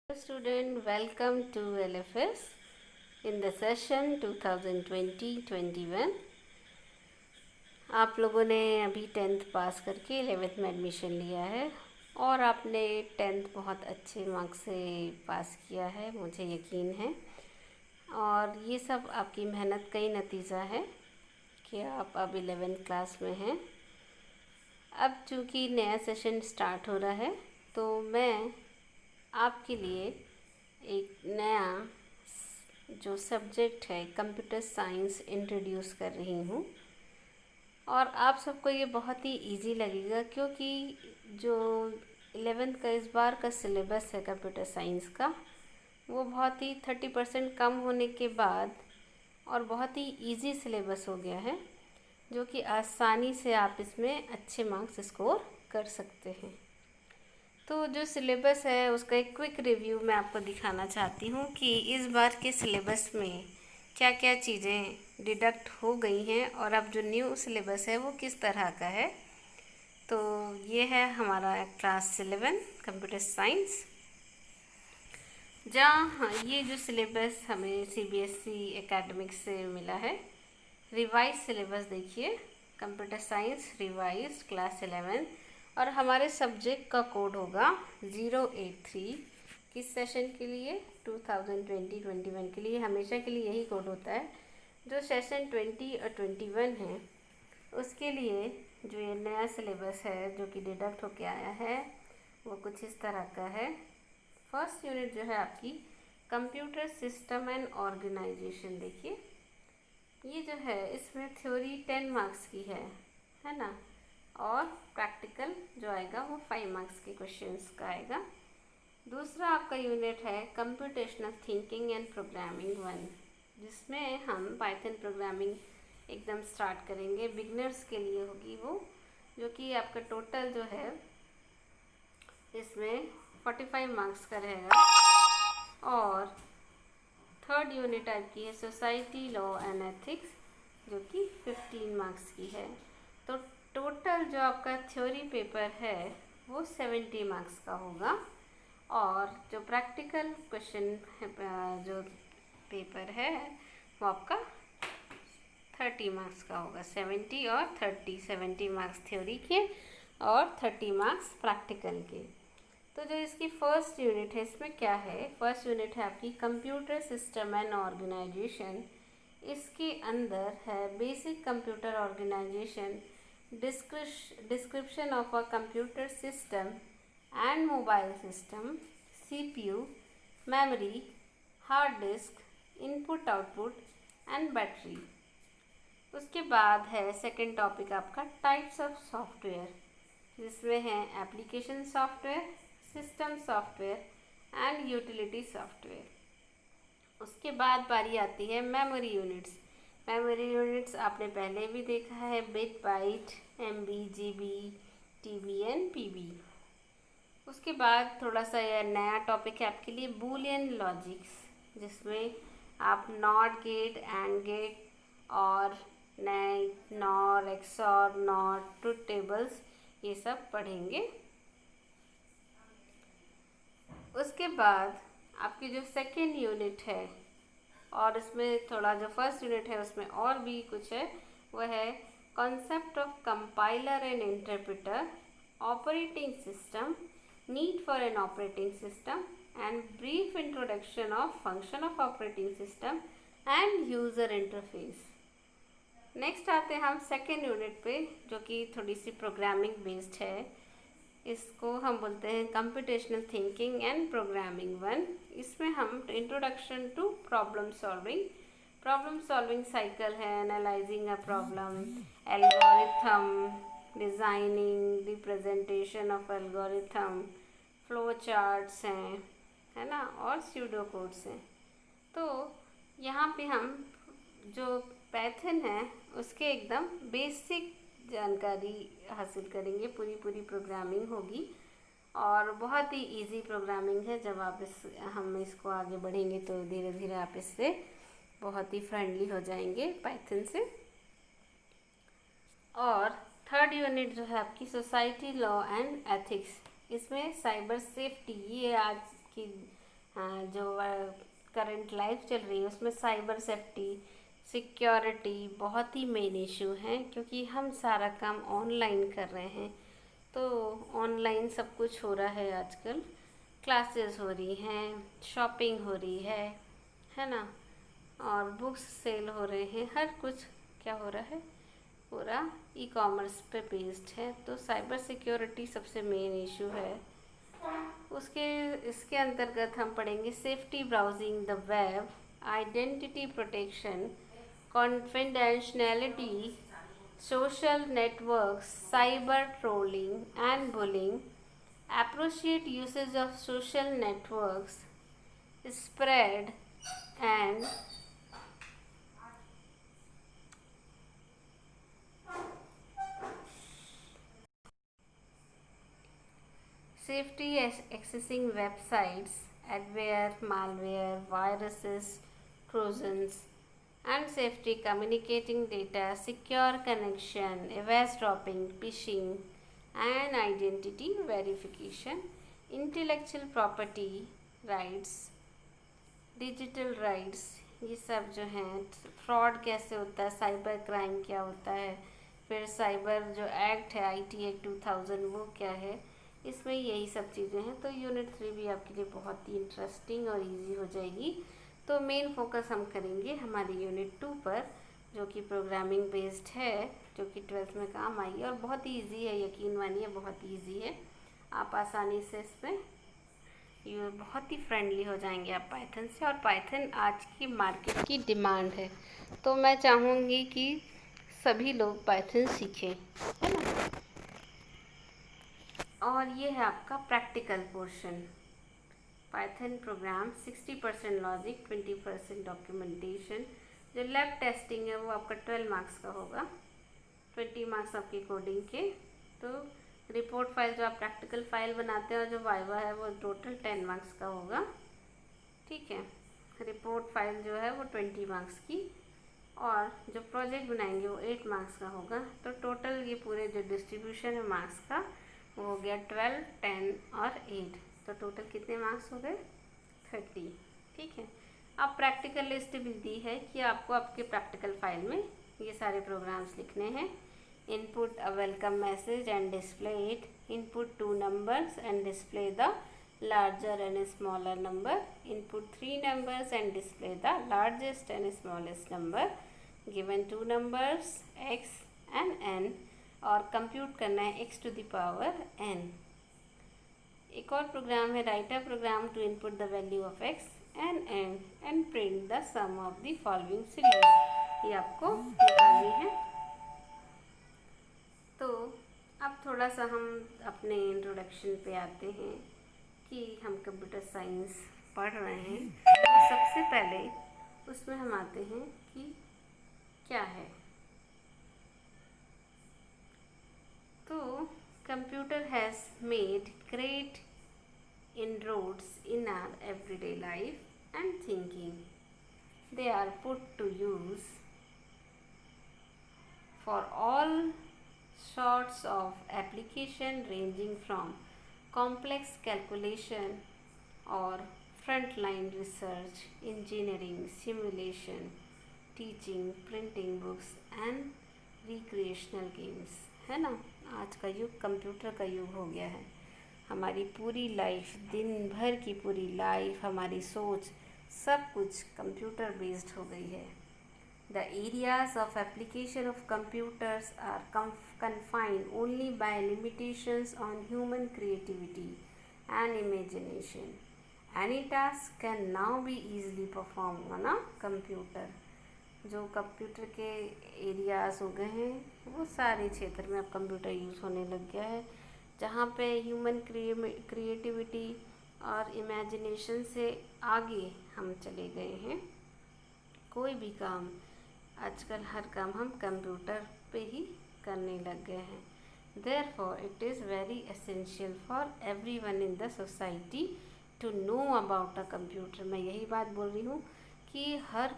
Student, welcome to LFS in the session 2020-21। आप लोगों ने अभी 10th पास करके 11th में एडमिशन लिया है और आपने 10th बहुत अच्छे मार्क्स से पास किया है, मुझे यकीन है। और ये सब आपकी मेहनत का ही नतीजा है कि आप अब 11th क्लास में हैं। अब चूँकि नया सेशन स्टार्ट हो रहा है तो मैं आपके लिए एक नया जो सब्जेक्ट है कंप्यूटर साइंस इंट्रोड्यूस कर रही हूँ। और आप सबको ये बहुत ही इजी लगेगा क्योंकि जो 11th का इस बार का सिलेबस है कंप्यूटर साइंस का, वो बहुत ही 30% कम होने के बाद और बहुत ही इजी सिलेबस हो गया है, जो कि आसानी से आप इसमें अच्छे मार्क्स स्कोर कर सकते हैं। तो जो सिलेबस है उसका एक क्विक रिव्यू मैं आपको दिखाना चाहती हूँ कि इस बार के सिलेबस में क्या क्या चीज़ें डिडक्ट हो गई हैं और अब जो न्यू सिलेबस है वो किस तरह का है। तो ये है हमारा क्लास 11 कंप्यूटर साइंस, जहाँ ये जो सिलेबस हमें CBSE एकेडमिक से मिला है। रिवाइज सिलेबस देखिए, कंप्यूटर साइंस रिवाइज क्लास 11 और हमारे सब्जेक्ट का कोड होगा 083। किस सेशन के लिए? 2020-21 के लिए। हमेशा के लिए यही कोड होता है। जो सेशन 20 और 21 है उसके लिए जो ये नया सिलेबस है जो कि डिडक्ट होके आया है वो कुछ इस तरह का है। फर्स्ट यूनिट जो है आपकी कंप्यूटर सिस्टम एंड ऑर्गेनाइजेशन। देखिए ये जो है इसमें थ्योरी 10 मार्क्स की है ना, और प्रैक्टिकल जो आएगा वो 5 मार्क्स के क्वेश्चंस का आएगा। दूसरा आपका यूनिट है कंप्यूटेशनल थिंकिंग एंड प्रोग्रामिंग 1, जिसमें हम पाइथन प्रोग्रामिंग एकदम स्टार्ट करेंगे। बिगनर्स के लिए होगी वो, जो कि आपका टोटल जो है इसमें 45 मार्क्स का रहेगा। और थर्ड यूनिट आपकी है सोसाइटी लॉ एंड एथिक्स, जो कि 15 मार्क्स की है। तो टोटल जो आपका थ्योरी पेपर है वो 70 मार्क्स का होगा और जो प्रैक्टिकल क्वेश्चन जो पेपर है वो आपका 30 मार्क्स का होगा। 70 और 30, 70 मार्क्स थ्योरी के और 30 मार्क्स प्रैक्टिकल के। तो जो इसकी फर्स्ट यूनिट है इसमें क्या है? फर्स्ट यूनिट है आपकी कंप्यूटर सिस्टम एंड ऑर्गेनाइजेशन। इसके अंदर है basic computer organisation, description of a computer system and mobile system, CPU, memory, hard disk, input output and battery. उसके बाद है सेकंड टॉपिक आपका टाइप्स ऑफ सॉफ्टवेयर, जिसमें है application software, system software and utility software. उसके बाद बारी आती है मेमोरी यूनिट्स। मेमोरी यूनिट्स आपने पहले भी देखा है, bit, byte, MB, GB, TB and PB। उसके बाद थोड़ा सा यह नया टॉपिक है आपके लिए बूलियन लॉजिक्स, जिसमें आप नॉट गेट, एंड गेट और net, nor, XOR, not, truth tables, ये सब पढ़ेंगे। उसके बाद आपकी जो सेकेंड यूनिट है, और इसमें थोड़ा जो फर्स्ट यूनिट है उसमें और भी कुछ है, वह है concept of compiler and interpreter, operating system, need for an operating system and brief introduction of function of operating system end user interface. Next आते हैं हम सेकेंड यूनिट पे, जो कि थोड़ी सी प्रोग्रामिंग बेस्ड है। इसको हम बोलते हैं कंप्यूटेशनल थिंकिंग एंड प्रोग्रामिंग 1। इसमें हम introduction to problem solving cycle है, analysing a problem, algorithm, designing, representation of algorithm, flow charts हैं, है ना, और स्यूडो कोड्स हैं। तो यहाँ पे हम जो पाइथन है उसके एकदम बेसिक जानकारी हासिल करेंगे। पूरी प्रोग्रामिंग होगी और बहुत ही इजी प्रोग्रामिंग है। जब आप हम इसको आगे बढ़ेंगे तो धीरे धीरे आप इससे बहुत ही फ्रेंडली हो जाएंगे पाइथन से। और थर्ड यूनिट जो है आपकी सोसाइटी लॉ एंड एथिक्स, इसमें साइबर सेफ्टी, ये आज की जो करंट लाइफ चल रही है उसमें साइबर सेफ्टी, सिक्योरिटी बहुत ही मेन इशू है, क्योंकि हम सारा काम ऑनलाइन कर रहे हैं। तो ऑनलाइन सब कुछ हो रहा है आजकल, क्लासेस हो रही हैं, शॉपिंग हो रही है ना, और बुक्स सेल हो रहे हैं, हर कुछ क्या हो रहा है, पूरा ई कॉमर्स पे बेस्ड है। तो साइबर सिक्योरिटी सबसे मेन इशू है। उसके इसके अंतर्गत हम पढ़ेंगे safety browsing the web, identity protection, confidentiality, social networks, cyber trolling and bullying, appropriate usage of social networks, spread and safety accessing websites, adware, malware, viruses, trojans, and safety communicating data, secure connection, eavesdropping, phishing, and identity verification, intellectual property rights, digital rights, ये सब जो हैं, fraud कैसे होता है, cyber crime क्या होता है, फिर साइबर जो एक्ट है IT एक्ट 2000 वो क्या है, इसमें यही सब चीज़ें हैं। तो यूनिट 3 भी आपके लिए बहुत ही इंटरेस्टिंग और इजी हो जाएगी। तो मेन फोकस हम करेंगे हमारी यूनिट 2 पर, जो कि प्रोग्रामिंग बेस्ड है, जो कि 12th में काम आएगी और बहुत ही ईजी है, यकीन मानिए बहुत ईजी है। आप आसानी से इसमें ये बहुत ही फ्रेंडली हो जाएंगे आप पाइथन से, और पाइथन आज की मार्केट की डिमांड है। तो मैं चाहूँगी कि सभी लोग पाइथन सीखें, है ना। और ये है आपका practical portion. Python programme 60% logic, 20% documentation. जो लैब टेस्टिंग है वो आपका 12 मार्क्स का होगा, 20 मार्क्स आपकी कोडिंग के। तो रिपोर्ट फाइल जो आप प्रैक्टिकल फाइल बनाते हैं और जो वाइवा है वो टोटल 10 मार्क्स का होगा, ठीक है। रिपोर्ट फाइल जो है वो 20 मार्क्स की, और जो प्रोजेक्ट बनाएंगे वो 8 मार्क्स का होगा। तो टोटल ये पूरे जो डिस्ट्रीब्यूशन है मार्क्स का वो हो गया 12, 10 और 8। तो टोटल कितने मार्क्स हो गए, 30, ठीक है। अब प्रैक्टिकल लिस्ट भी दी है कि आपको आपके प्रैक्टिकल फाइल में ये सारे प्रोग्राम्स लिखने हैं। Input a welcome message and display it. Input 2 numbers and display the larger and smaller number. Input 3 numbers and display the largest and smallest number. Given 2 numbers x and n, और compute करना है x to the power n। एक और program है write a program to input the value of x and n and print the sum of the following series। ये आपको निकालनी है। तो अब थोड़ा सा हम अपने इंट्रोडक्शन पे आते हैं कि हम कंप्यूटर साइंस पढ़ रहे हैं। तो सबसे पहले उसमें हम आते हैं कि क्या है। तो computer has made great inroads in our everyday life and thinking. They are put to use for all sorts of application, ranging from complex calculation or frontline research, engineering, simulation, teaching, printing books and recreational games, है ना। आज का युग computer का युग हो गया है। हमारी पूरी लाइफ, दिन भर की पूरी लाइफ, हमारी सोच, सब कुछ कंप्यूटर बेस्ड हो गई है। The areas of application of computers are confined only by limitations on human creativity and imagination. Any task can now be easily performed on a computer. जो कंप्यूटर के एरियाज हो गए हैं वो सारे क्षेत्र में अब कंप्यूटर यूज़ होने लग गया है, जहाँ पे ह्यूमन क्रिएटिविटी और इमेजिनेशन से आगे हम चले गए हैं। कोई भी काम आजकल हर काम हम कंप्यूटर पे ही करने लग गए हैं। Therefore, it is very essential for everyone in the society to know about a computer। मैं यही बात बोल रही हूँ कि हर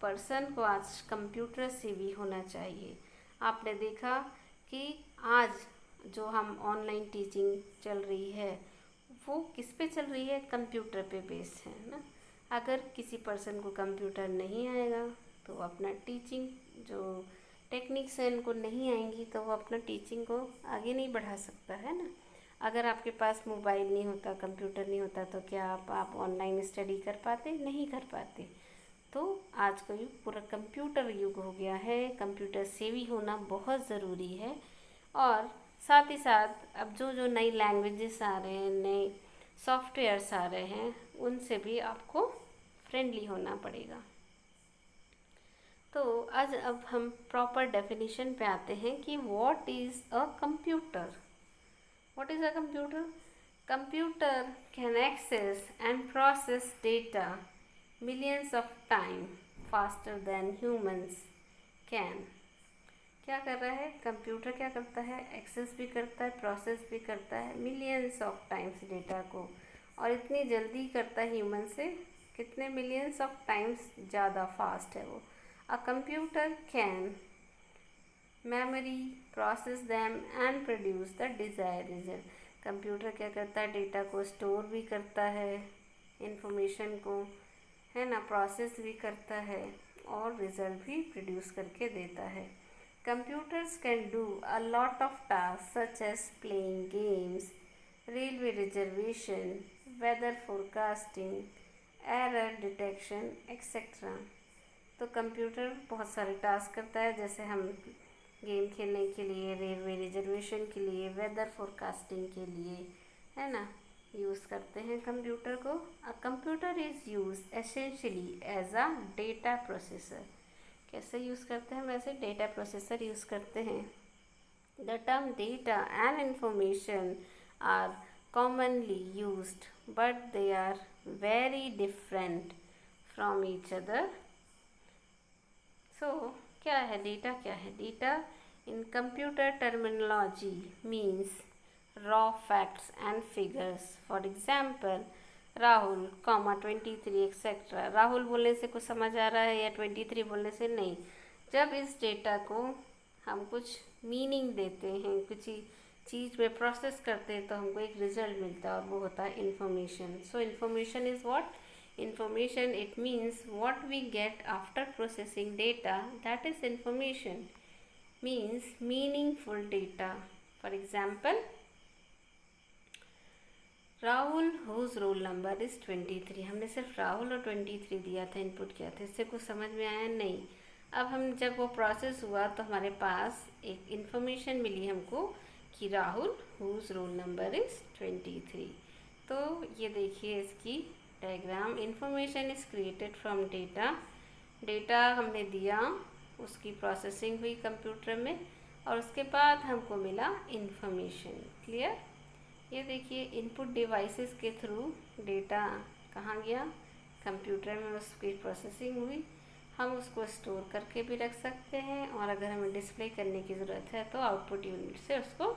पर्सन को आज कंप्यूटर से भी होना चाहिए। आपने देखा कि आज जो हम ऑनलाइन टीचिंग चल रही है वो किस पे चल रही है, कंप्यूटर पे बेस्ड है ना। अगर किसी पर्सन को कंप्यूटर नहीं आएगा तो वो अपना टीचिंग जो टेक्निक्स हैं उनको नहीं आएंगी तो वो अपना टीचिंग को आगे नहीं बढ़ा सकता है ना। अगर आपके पास मोबाइल नहीं होता, कंप्यूटर नहीं होता, तो क्या आप ऑनलाइन स्टडी कर पाते? नहीं कर पाते। तो आज का युग पूरा कंप्यूटर युग हो गया है, कंप्यूटर सेवी होना बहुत ज़रूरी है। और साथ ही साथ अब जो जो नई लैंग्वेजेस आ रहे हैं, नए सॉफ्टवेयर्स आ रहे हैं, उनसे भी आपको फ्रेंडली होना पड़ेगा। तो आज अब हम प्रॉपर डेफिनेशन पे आते हैं कि what is a computer. What is a computer? Computer can access and process data millions of time faster than humans can. क्या कर रहा है कंप्यूटर? क्या करता है? एक्सेस भी करता है, प्रोसेस भी करता है मिलियंस ऑफ टाइम्स डेटा को, और इतनी जल्दी करता है ह्यूमन से, कितने मिलियंस ऑफ टाइम्स ज़्यादा फास्ट है वो। अ computer can memory process them and produce the desire result. Computer क्या करता है? डेटा को स्टोर भी करता है, इंफॉर्मेशन को, है ना, प्रोसेस भी करता है और रिजल्ट भी प्रोड्यूस करके देता है। Computers can do a lot of tasks such as playing games, railway reservation, weather forecasting, error detection, etc. तो कंप्यूटर बहुत सारे टास्क करता है, जैसे हम गेम खेलने के लिए, रेलवे रिजर्वेशन के लिए, वेदर फोरकास्टिंग के लिए, है ना, यूज़ करते हैं कंप्यूटर को। A computer is use essentially as a data processor. कैसे यूज़ करते हैं? वैसे डेटा प्रोसेसर यूज़ करते हैं। The term data and information are commonly used but they are very different from each other. So क्या है data? क्या है data? In computer terminology means raw facts and figures. For example, Rahul 23 etcetera. Rahul बोलने से कुछ समझ आ रहा है या 23 बोलने से नहीं। जब इस डेटा को हम कुछ मीनिंग देते हैं, कुछ चीज़ में प्रोसेस करते हैं, तो हमको एक रिजल्ट मिलता है और वो होता है information. So information is what? Information, it means what we get after processing data, that is information, means meaningful data. For example, Rahul whose roll number is 23। हमने सिर्फ राहुल और 23 दिया था, इनपुट किया था, इससे कुछ समझ में आया नहीं। अब हम जब वो प्रोसेस हुआ तो हमारे पास एक इन्फॉर्मेशन मिली हमको कि Rahul whose roll number is 23। तो ये देखिए इसकी diagram. Information is created from data. Data हमने दिया, उसकी प्रोसेसिंग हुई कंप्यूटर में, और उसके बाद हमको मिला इन्फॉर्मेशन। क्लियर? ये देखिए इनपुट डिवाइसेस के थ्रू डेटा कहाँ गया? कंप्यूटर में उसकी प्रोसेसिंग हुई। हम उसको स्टोर करके भी रख सकते हैं, और अगर हमें डिस्प्ले करने की ज़रूरत है तो आउटपुट यूनिट से उसको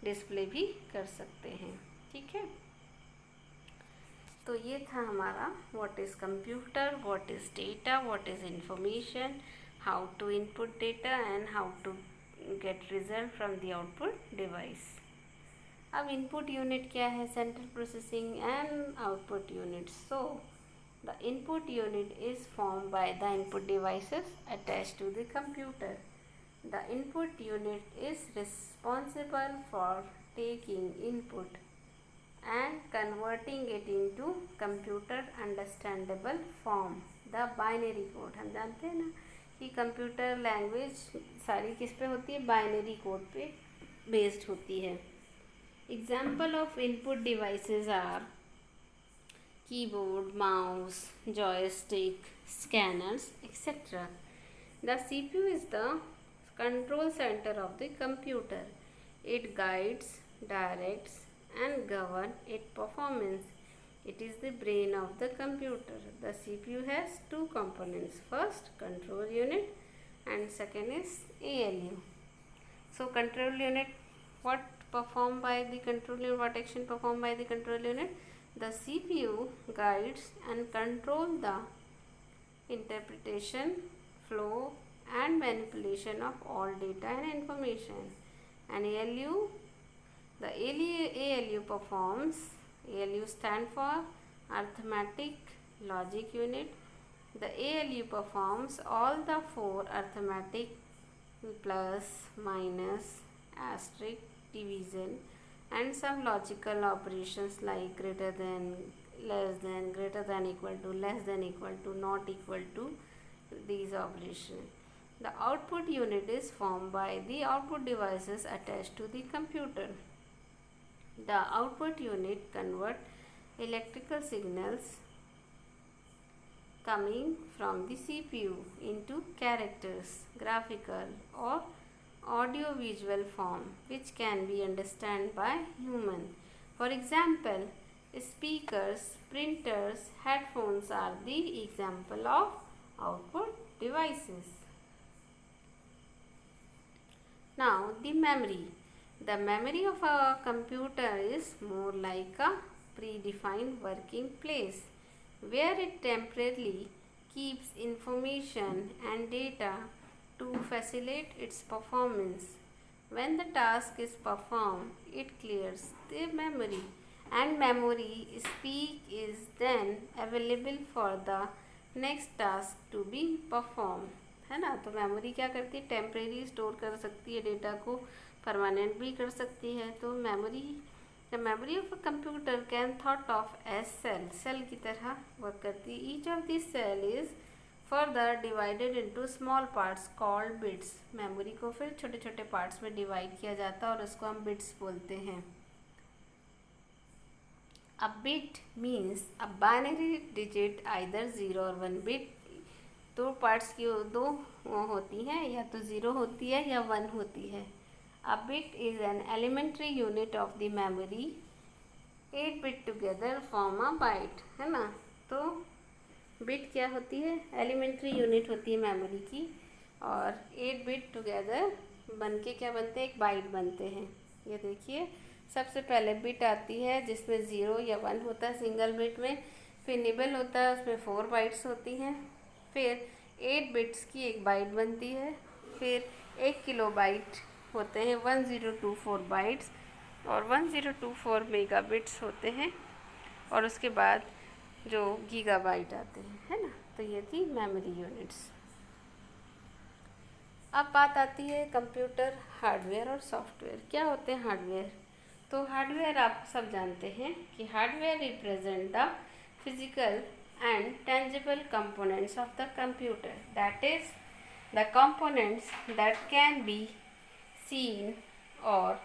डिस्प्ले भी कर सकते हैं। ठीक है, तो ये था हमारा what is computer, what is data, what is information, how to input data and how to get result from the output device. अब इनपुट यूनिट क्या है? Central processing and output unit. So the input unit is form by the input devices attached to the computer. The input unit is responsible for taking input and converting it into computer understandable form, the binary code। हम जानते हैं ना कि computer language सारी किस पे होती है? बाइनरी कोड पे बेस्ड होती है। Example of input devices are keyboard, mouse, joystick, scanners, etc. The CPU is the control center of the computer. It guides, directs, and governs its performance. It is the brain of the computer. The CPU has two components. First, control unit, and second is ALU. So, control unit, what performed by the control unit? What action performed by the control unit? The CPU guides and control the interpretation, flow, and manipulation of all data and information. And ALU, the ALU performs ALU stand for Arithmetic Logic Unit. The ALU performs all the four arithmetic plus, minus, asterisk, division and some logical operations like greater than, less than, greater than equal to, less than equal to, not equal to, these operations. The output unit is formed by the output devices attached to the computer. The output unit convert electrical signals coming from the CPU into characters, graphical or audio visual form which can be understood by human. For example, speakers, printers, headphones are the example of output devices. Now the memory. The memory of a computer is more like a predefined working place where it temporarily keeps information and data to facilitate its performance. When the task is performed, it clears the memory and memory space is then available for the next task to be performed. है ना. तो memory क्या करती है, temporary store कर सकती है data को, परमानेंट भी कर सकती है. तो memory, the memory of a computer can thought of as cell, cell की तरह वर्क करती है. Each of this cell is further divided into small parts called bits. Memory को फिर छोटे छोटे पार्ट्स में डिवाइड किया जाता है और उसको हम बिट्स बोलते हैं. A bit means a binary digit either 0 और 1 bit. दो पार्ट्स की दो होती हैं, या तो 0 होती है या 1 होती है. A bit is an elementary unit of the memory. 8 bit together form a byte, है ना. तो बिट क्या होती है, एलिमेंट्री यूनिट होती है मेमोरी की, और 8 बिट टुगेदर बन के क्या बनते हैं, एक बाइट बनते हैं. ये देखिए, सबसे पहले बिट आती है जिसमें 0 या 1 होता है सिंगल बिट में. फिर निबल होता है, उसमें 4 बाइट्स होती हैं. फिर 8 बिट्स की एक बाइट बनती है. फिर 1 किलो बाइट होते हैं, 1024 बाइट्स, और 1024 मेगा बिट्स होते हैं. और उसके बाद जो गीगाबाइट आते हैं, है ना. तो ये थी मेमोरी यूनिट्स. अब बात आती है कंप्यूटर हार्डवेयर और सॉफ्टवेयर. क्या होते हैं हार्डवेयर. तो हार्डवेयर आप सब जानते हैं कि hardware represent the physical and tangible components of the computer. That is the components that can be seen और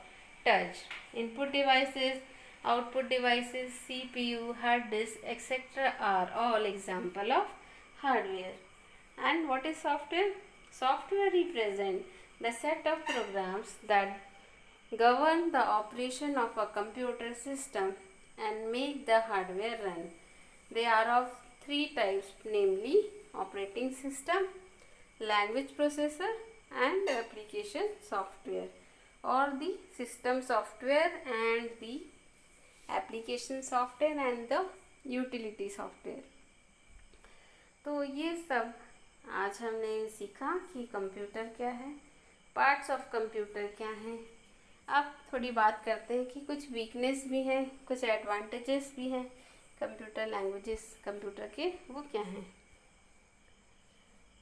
touch. Input devices, output devices, CPU, hard disk, etc. are all example of hardware. And what is software? Software represent the set of programs that govern the operation of a computer system and make the hardware run. They are of three types, namely operating system, language processor, and application software, or the system software and the application software and the utility software. तो ये सब आज हमने सीखा कि computer क्या है, parts of computer क्या हैं. अब थोड़ी बात करते हैं कि कुछ वीकनेस भी हैं, कुछ एडवांटेजेस भी हैं कंप्यूटर लैंग्वेजेस कंप्यूटर के, वो क्या हैं.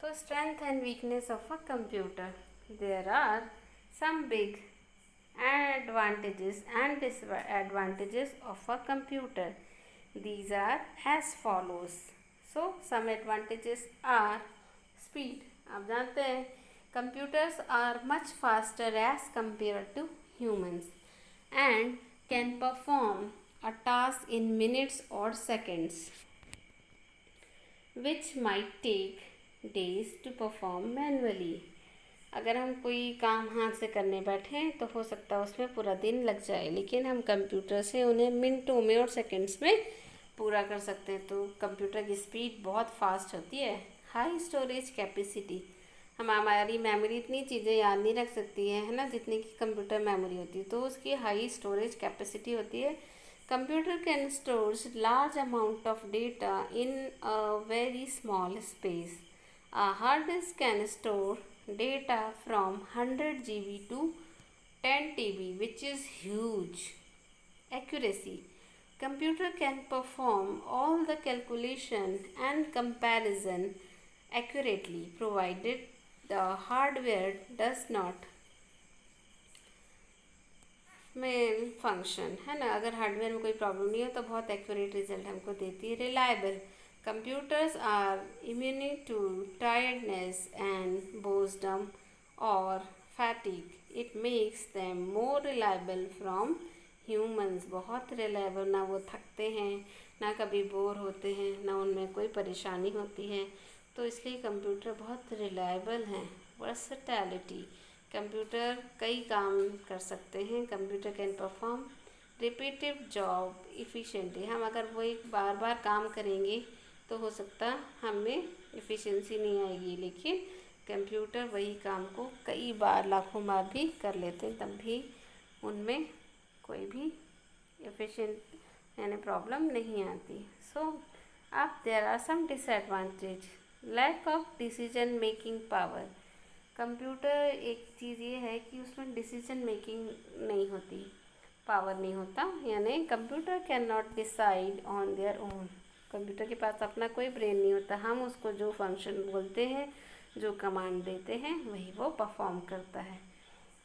तो strength and weakness of a computer. There are some big advantages and disadvantages of a computer. These are as follows. So some advantages are speed. आप जानते हैं computers are much faster as compared to humans and can perform a task in minutes or seconds which might take days to perform manually. अगर हम कोई काम हाथ से करने बैठें तो हो सकता है उसमें पूरा दिन लग जाए, लेकिन हम कंप्यूटर से उन्हें मिनटों में और सेकंड्स में पूरा कर सकते हैं. तो कंप्यूटर की स्पीड बहुत फास्ट होती है. High storage capacity. हमारी मेमोरी इतनी चीज़ें याद नहीं रख सकती है ना जितनी की कंप्यूटर मेमोरी होती है, तो उसकी हाई स्टोरेज कैपेसिटी होती है. Computer can store large amount of data in a very small space. A hard disk can store data from 100 GB to 10 TB, which is huge. Accuracy. Computer can perform all the calculation and comparison accurately provided the hardware does not malfunction, है ना। अगर hardware में कोई problem नहीं हो तो बहुत accurate result हमको देती है। Reliable, computers are immune to tiredness and boredom और fatigue, it makes them more reliable from humans. बहुत रिलायबल, ना वो थकते हैं, ना कभी बोर होते हैं, ना उनमें कोई परेशानी होती है, तो इसलिए कंप्यूटर बहुत रिलायबल हैं। वर्सटैलिटी, कंप्यूटर कई काम कर सकते हैं। Computer can perform repetitive job efficiently. हम अगर वो एक बार बार काम करेंगे तो हो सकता हमें इफ़िशेंसी नहीं आएगी, लेकिन कंप्यूटर वही काम को कई बार, लाखों बार भी कर लेते हैं, तब भी उनमें कोई भी एफिशिएंट यानी प्रॉब्लम नहीं आती। सो अब there are some disadvantage, lack of decision making power. Computer एक चीज़ ये है कि उसमें डिसीजन मेकिंग नहीं होती, पावर नहीं होता, यानी computer can not decide on their own. Computer के पास अपना कोई ब्रेन नहीं होता, हम उसको जो फंक्शन बोलते हैं, जो कमांड देते हैं, वही वो परफॉर्म करता है।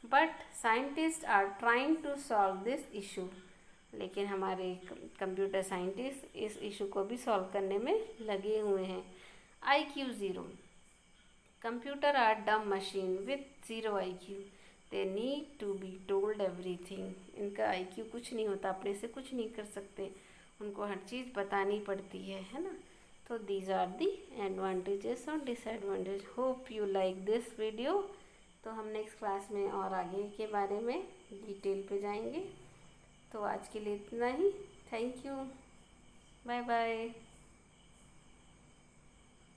But scientist are trying to solve this issue, लेकिन हमारे कंप्यूटर साइंटिस्ट इस इशू को भी सॉल्व करने में लगे हुए हैं। IQ 0, computer are dumb machine with zero IQ, they need to be told everything. इनका IQ कुछ नहीं होता, अपने से कुछ नहीं कर सकते, उनको हर चीज़ बतानी पड़ती है ना। तो दीज आर दी एडवांटेजेस और disadvantage. Hope you like this video. तो हम नेक्स्ट क्लास में और आगे के बारे में डिटेल पे जाएंगे। तो आज के लिए इतना ही। Thank you, bye bye.